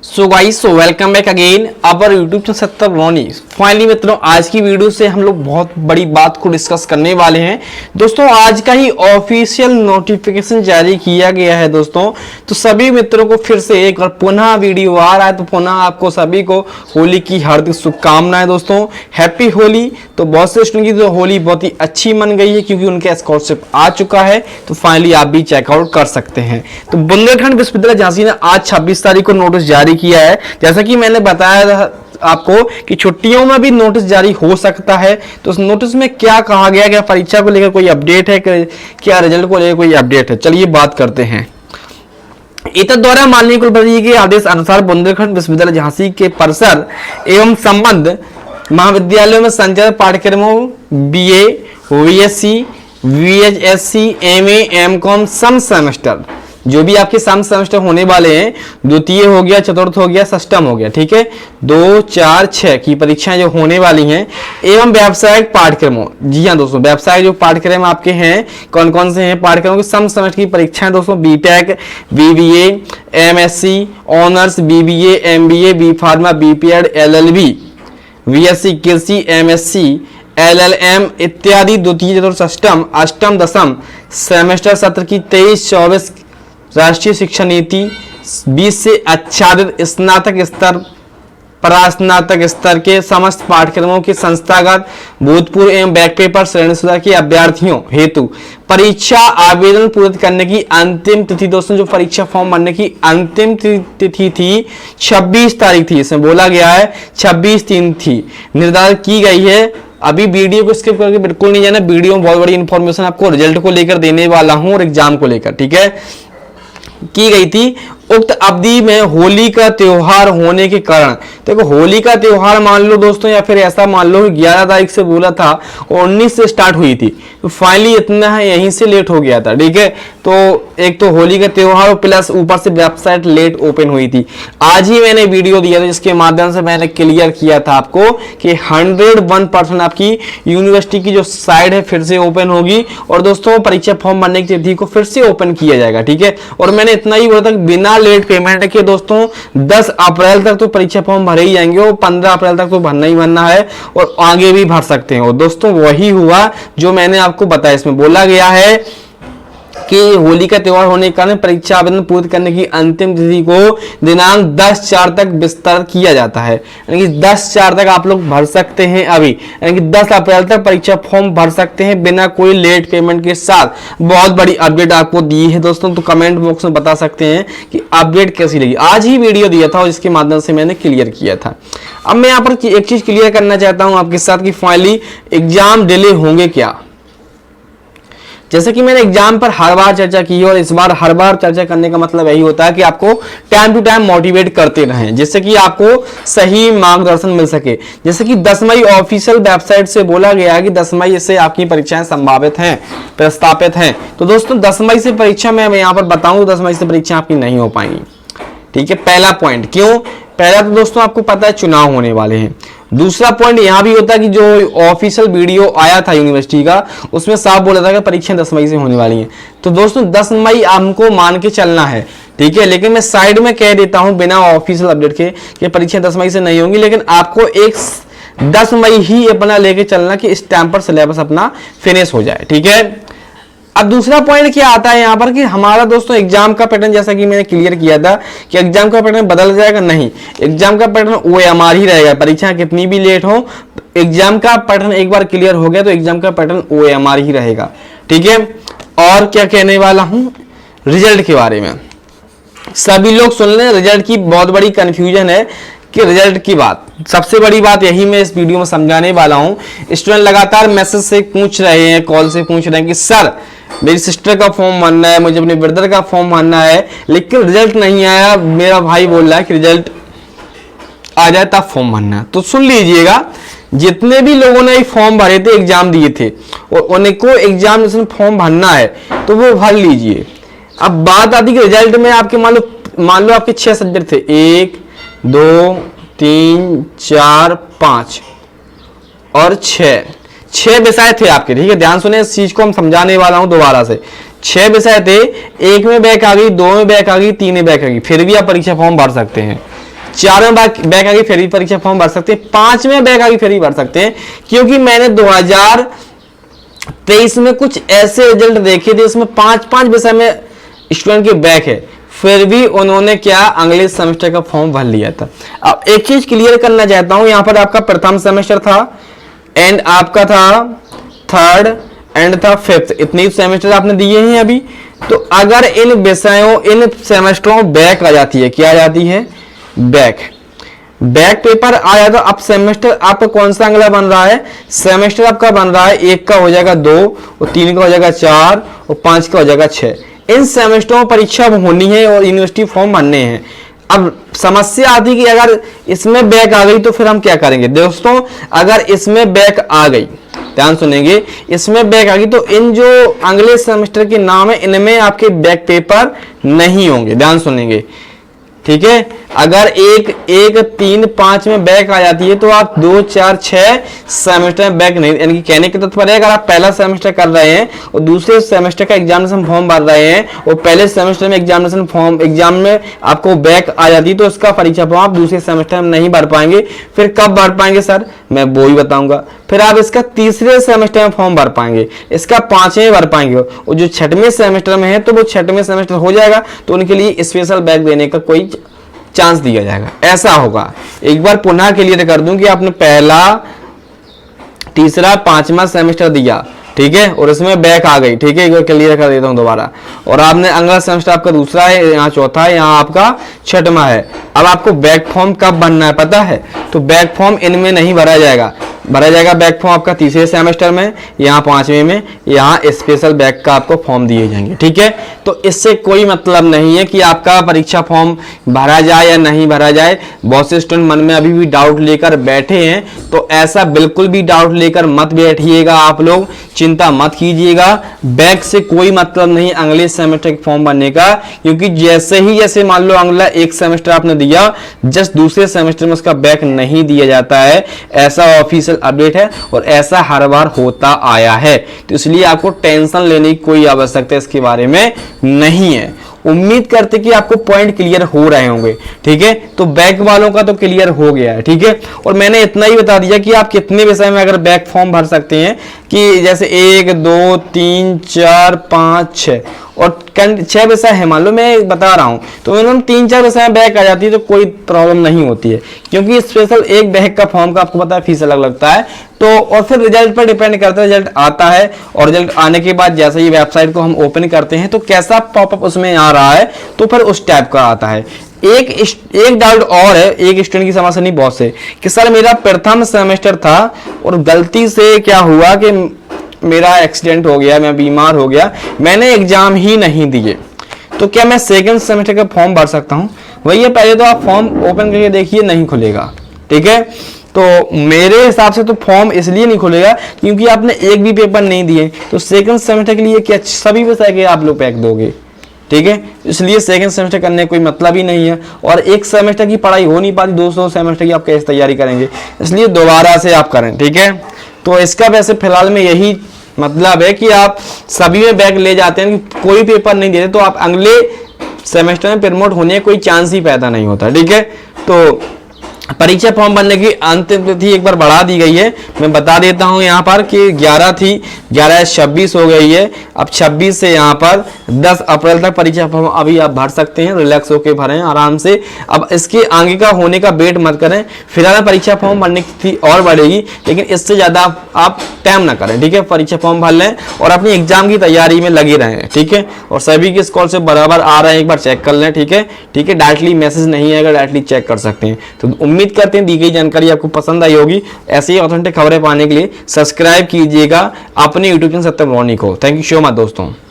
So guys welcome back again our YouTube channel सत्तर रोनी। Finally मित्रों आज की वीडियो से हम लोग बहुत बड़ी बात को डिस्कस करने वाले हैं। दोस्तों आज का ही ऑफिशियल नोटिफिकेशन जारी किया गया है दोस्तों। तो सभी मित्रों को फिर से एक और पुनः वीडियो आ रहा है, तो पुनः आपको सभी को होली की हार्दिक शुभकामनाएं दोस्तों। हैप्पी होली। तो बहुत से स्टूडेंट की तो होली बहुत ही अच्छी मन गई है क्योंकि उनके स्कॉलरशिप आ चुका है, तो फाइनली आप भी चेकआउट कर सकते हैं। तो बुंदेलखंड विश्वविद्यालय झांसी ने आज 26 तारीख को नोटिस जारी किया है। जैसा कि मैंने बताया था आपको कि छुट्टियों में भी नोटिस जारी हो सकता है। तो उस नोटिस में क्या कहा गया, क्या परीक्षा को लेकर कोई अपडेट है, क्या रिजल्ट को लेकर कोई अपडेट है, चलिए बात करते हैं। इतर द्वारा माननीय कुलपति के आदेश अनुसार बुंदेलखंड विश्वविद्यालय झांसी के परिसर एवं संबद्ध महाविद्यालयों में संचालित पाठ्यक्रमों बीए, बीएससी, बीएचएससी, एमए, एमकॉम सम सेमेस्टर, जो भी आपके सम सेमेस्टर होने वाले हैं, द्वितीय हो गया, चतुर्थ हो गया, षष्टम हो गया, ठीक है, 2, 4, 6 की परीक्षाएं जो होने वाली हैं, एवं व्यावसायिक पाठ्यक्रमों। जी हाँ दोस्तों, व्यावसायिक जो पाठ्यक्रम आपके हैं कौन कौन से हैं पाठ्यक्रमों की सम सेमेस्टर की परीक्षाएं दोस्तों, BTech, BBA, MSc, honours, BBA, MBA, B pharma, BPEd, LLB, BSc कृषि, एमएससी, एलएलएम इत्यादि द्वितीय, चतुर्थ, षष्टम, अष्टम, दसम सेमेस्टर सत्र की 23-24 राष्ट्रीय शिक्षा नीति 20 से आच्छादित स्नातक स्तर, परास्नातक स्तर के समस्त पाठ्यक्रमों के संस्थागत, भूतपूर्व एवं बैक पेपर श्रेणी सुधार के अभ्यर्थियों हेतु परीक्षा आवेदन पूर्ण करने की अंतिम तिथि दोस्तों, जो परीक्षा फॉर्म भरने की अंतिम तिथि थी 26 तारीख थी। इसमें बोला गया है 26/3 थी निर्धारित की गई है। अभी वीडियो को स्किप करके बिल्कुल नहीं जाना, वीडियो में बहुत बड़ी इंफॉर्मेशन आपको रिजल्ट को लेकर देने वाला हूं और एग्जाम को लेकर, ठीक है, की गई थी। उक्त अवधि में होली का त्योहार होने के कारण, देखो होली का त्योहार मान लो दोस्तों, या फिर ऐसा मान लो 11 तारीख से बोला था और 19 से स्टार्ट हुई थी, तो फाइनली इतना है यहीं से लेट हो गया था, ठीक है। तो एक तो होली का त्योहार प्लस ऊपर से वेबसाइट लेट ओपन हुई थी। आज ही मैंने वीडियो दिया था जिसके माध्यम से मैंने क्लियर किया था आपको कि 101% आपकी यूनिवर्सिटी की जो साइट है फिर से ओपन होगी और दोस्तों परीक्षा फॉर्म भरने की तिथि को फिर से ओपन किया जाएगा, ठीक है। और मैंने इतना ही बोला था बिना लेट पेमेंट के दोस्तों 10 अप्रैल तक तो परीक्षा फॉर्म भरे ही जाएंगे और 15 अप्रैल तक तो भरना ही भरना है और आगे भी भर सकते हैं। और दोस्तों वही हुआ जो मैंने आपको बताया। इसमें बोला गया है कि होली का त्योहार होने के कारण परीक्षा आवेदन पूर्ण करने की अंतिम तिथि को दिनांक 10/4 तक विस्तार किया जाता है, यानी कि 10/4 तक आप लोग भर सकते हैं अभी, यानी कि 10 अप्रैल तक परीक्षा फॉर्म भर सकते हैं बिना कोई लेट पेमेंट के साथ। बहुत बड़ी अपडेट आपको दी है दोस्तों, तो कमेंट बॉक्स में बता सकते हैं कि अपडेट कैसी लगी। आज ही वीडियो दिया था और इसके माध्यम से मैंने क्लियर किया था। अब मैं यहाँ पर एक चीज क्लियर करना चाहता हूँ आपके साथ कि फाइनली एग्जाम डिले होंगे क्या। जैसे कि मैंने एग्जाम पर हर बार चर्चा की है और इस बार हर बार चर्चा करने का मतलब यही होता है कि आपको टाइम टू टाइम मोटिवेट करते रहें, जिससे कि आपको सही मार्गदर्शन मिल सके। जैसे कि 10 मई ऑफिशियल वेबसाइट से बोला गया है कि 10 मई से आपकी परीक्षाएं संभावित हैं, प्रस्तावित हैं। तो दोस्तों 10 मई से परीक्षा मैं यहाँ पर बताऊं 10 मई से परीक्षा आपकी नहीं हो पाएंगी, ठीक है। पहला पॉइंट क्यों, पहला तो दोस्तों आपको पता है चुनाव होने वाले हैं। दूसरा पॉइंट यहां भी होता है कि जो ऑफिशियल वीडियो आया था यूनिवर्सिटी का उसमें साफ बोला था कि परीक्षा 10 मई से होने वाली है। तो दोस्तों 10 मई हमको मान के चलना है, ठीक है। लेकिन मैं साइड में कह देता हूं बिना ऑफिशियल अपडेट के कि परीक्षा 10 मई से नहीं होंगी, लेकिन आपको एक 10 मई ही अपना लेके चलना कि इस टाइम पर सिलेबस अपना फिनिश हो जाए, ठीक है। अब दूसरा पॉइंट क्या आता है यहाँ पर कि हमारा दोस्तों एग्जाम का पैटर्न, जैसा कि मैंने क्लियर किया था कि एग्जाम का पैटर्न बदल जाएगा, नहीं, एग्जाम का पैटर्न ओएमआर ही रहेगा। परीक्षा कितनी भी लेट हो, एग्जाम का पैटर्न एक बार क्लियर हो गया तो एग्जाम का पैटर्न ओएमआर ही रहेगा, ठीक है। और क्या कहने वाला हूं रिजल्ट के बारे में, सभी लोग सुन लें, रिजल्ट की बहुत बड़ी कंफ्यूजन है कि रिजल्ट की बात, सबसे बड़ी बात यही मैं इस वीडियो में समझाने वाला हूं। स्टूडेंट लगातार मैसेज से पूछ रहे हैं, कॉल से पूछ रहे हैं कि सर मेरी सिस्टर का फॉर्म भरना है, मुझे अपने ब्रदर का फॉर्म भरना है, लेकिन रिजल्ट नहीं आया। मेरा भाई बोल रहा है कि रिजल्ट आ जाए तब फॉर्म भरना है। तो सुन लीजिएगा, जितने भी लोगों ने फॉर्म भरे थे, एग्जाम दिए थे और उनको एग्जामिनेशन फॉर्म भरना है तो वो भर लीजिए। अब बात आती है रिजल्ट में आपके मान लो आपके 6 सब्जेक्ट थे, 1, 2, 3, 4, 5 और 6 विषय थे आपके, ठीक है। ध्यान सुने, इस चीज को हम समझाने वाला हूं दोबारा से। 6 विषय थे, 1 में बैक आ गई, 2 में बैक आ गई, 3 में बैक आ गई, फिर भी आप परीक्षा फॉर्म भर सकते हैं। 4 में बैक आ गई फिर भी परीक्षा फॉर्म भर सकते हैं, 5 में बैक आ गई फिर भी भर सकते हैं, क्योंकि मैंने 2023 में कुछ ऐसे रिजल्ट देखे थे उसमें 5-5 विषय में स्टूडेंट के बैक है, फिर भी उन्होंने क्या अगले सेमेस्टर का फॉर्म भर लिया था। अब एक चीज क्लियर करना चाहता हूं, यहां पर आपका प्रथम सेमेस्टर था एंड आपका था थर्ड एंड था फिफ्थ, इतने सेमेस्टर आपने दिए हैं अभी। तो अगर इन विषयों इन सेमेस्टरों बैक आ जाती है, क्या आ जाती है, बैक पेपर आ जाता, अब सेमेस्टर आपका कौन सा अगला बन रहा है, सेमेस्टर आपका बन रहा है 1 का हो जाएगा 2 और 3 का हो जाएगा 4 और 5 का हो जाएगा 6। इन सेमेस्टरों में परीक्षा होनी है और यूनिवर्सिटी फॉर्म भरने हैं। अब समस्या आती कि अगर इसमें बैक आ गई तो फिर हम क्या करेंगे दोस्तों, अगर इसमें बैक आ गई, ध्यान सुनेंगे, इसमें बैक आ गई तो इन जो अगले सेमेस्टर के नाम है इनमें आपके बैक पेपर नहीं होंगे, ध्यान सुनेंगे, ठीक है। अगर 1, 3, 5 में बैक आ जाती है तो आप 2, 4, 6 सेमेस्टर में बैक नहीं, यानी कि कहने के तात्पर्य अगर आप पहला सेमेस्टर कर रहे हैं और दूसरे सेमेस्टर का एग्जामिनेशन फॉर्म भर रहे हैं और पहले सेमेस्टर में एग्जाम में आपको बैक आ जाती है तो इसका परीक्षा फॉर्म आप दूसरे सेमेस्टर में नहीं भर पाएंगे। फिर कब भर पाएंगे सर, मैं वो ही बताऊंगा। फिर आप इसका तीसरे सेमेस्टर में फॉर्म भर पाएंगे, इसका 5वें भर पाएंगे और जो 6वें सेमेस्टर में है तो वो 6वें सेमेस्टर हो जाएगा तो उनके लिए स्पेशल बैक देने का कोई चांस दिया जाएगा, ऐसा होगा। एक बार पुनः क्लियर कर दूं कि आपने पहला, तीसरा, 5वां सेमेस्टर दिया, ठीक है, और इसमें बैक आ गई, ठीक है, एक बार क्लियर कर देता हूं दोबारा, और आपने अगला सेमेस्टर आपका दूसरा है, यहाँ चौथा है, यहाँ आपका 6वां है। अब आपको बैक फॉर्म कब भरना है पता है, तो बैक फॉर्म इनमें नहीं भरा जाएगा बैक फॉर्म आपका तीसरे सेमेस्टर में, यहाँ 5वें में, यहाँ स्पेशल बैक का आपको फॉर्म दिए जाएंगे, ठीक है। तो इससे कोई मतलब नहीं है कि आपका परीक्षा फॉर्म भरा जाए या नहीं भरा जाए। बहुत से स्टूडेंट मन में अभी भी डाउट लेकर बैठे हैं, तो ऐसा बिल्कुल भी डाउट लेकर मत बैठिएगा, आप लोग चिंता मत कीजिएगा। बैक से कोई मतलब नहीं अगले सेमेस्टर के फॉर्म भरने का, क्योंकि जैसे मान लो अगला एक सेमेस्टर आपने दिया, जस्ट दूसरे सेमेस्टर में उसका बैक नहीं दिया जाता है, ऐसा ऑफिशियल अपडेट है और ऐसा हर बार होता आया है। तो इसलिए आपको टेंशन लेने की कोई आवश्यकता इसके बारे में नहीं है। उम्मीद करते कि आपको पॉइंट क्लियर हो रहे होंगे, ठीक है। तो बैक वालों का तो क्लियर हो गया है, ठीक है। और मैंने इतना ही बता दिया कि आप कितने विषय में अगर बैक फॉर्म भर सकते हैं, कि जैसे 1, 2, 3, 4, 5, 6 और 6 विषय है मान लो, मैं बता रहा हूं, तो इन्होंने 3-4 विषय में बैक आ जाती है तो कोई प्रॉब्लम नहीं होती है, क्योंकि स्पेशल एक बैक का फॉर्म का आपको पता है फीस अलग लगता है। तो और फिर रिजल्ट पर डिपेंड करता है, रिजल्ट आता है और रिजल्ट आने के बाद जैसे ही वेबसाइट को हम ओपन करते हैं तो कैसा पॉपअप उसमें आ रहा है, तो फिर उस टाइप का आता है। एक डाउट और है, एक स्टूडेंट की समस्या नहीं, बहुत से, कि सर मेरा प्रथम सेमेस्टर था और गलती से क्या हुआ कि मेरा एक्सीडेंट हो गया, मैं बीमार हो गया, मैंने एग्जाम ही नहीं दिए, तो क्या मैं सेकंड सेमेस्टर का फॉर्म भर सकता हूं? वही है, पहले तो आप फॉर्म ओपन करके देखिए, नहीं खुलेगा, ठीक है। तो मेरे हिसाब से तो फॉर्म इसलिए नहीं खुलेगा क्योंकि आपने एक भी पेपर नहीं दिए, तो सेकंड सेमेस्टर के लिए क्या सभी विषय के आप लोग बैक दोगे, ठीक है। इसलिए सेकंड सेमेस्टर करने कोई मतलब ही नहीं है, और एक सेमेस्टर की पढ़ाई हो नहीं पाती, 200 सेमेस्टर की आप कैसे तैयारी करेंगे, इसलिए दोबारा से आप करें, ठीक है। तो इसका वैसे फिलहाल में यही मतलब है कि आप सभी में बैक ले जाते हैं, कि कोई पेपर नहीं देते तो आप अगले सेमेस्टर में प्रमोट होने का कोई चांस ही पैदा नहीं होता, ठीक है। तो परीक्षा फॉर्म भरने की अंतिम तिथि एक बार बढ़ा दी गई है, मैं बता देता हूं यहाँ पर कि 11 थी, 11 से 26 हो गई है। अब 26 से यहाँ पर 10 अप्रैल तक परीक्षा फॉर्म अभी आप भर सकते हैं, रिलैक्स होकर भरें आराम से। अब इसके आगे का होने का वेट मत करें, फिलहाल परीक्षा फॉर्म भरने की तिथि और बढ़ेगी, लेकिन इससे ज़्यादा आप टाइम ना करें, ठीक है। परीक्षा फॉर्म भर लें और अपनी एग्जाम की तैयारी में लगे रहें, ठीक है। और सभी के स्कॉल से बराबर आ रहे हैं, एक बार चेक कर लें, ठीक है, ठीक है। डायरेक्टली मैसेज नहीं आएगा, डायरेक्टली चेक कर सकते हैं। तो उम्मीद करते हैं दी गई जानकारी आपको पसंद आई होगी। ऐसी ही ऑथेंटिक खबरें पाने के लिए सब्सक्राइब कीजिएगा अपने यूट्यूब चैनल सत्यम रोनी को। थैंक यू सो मच दोस्तों।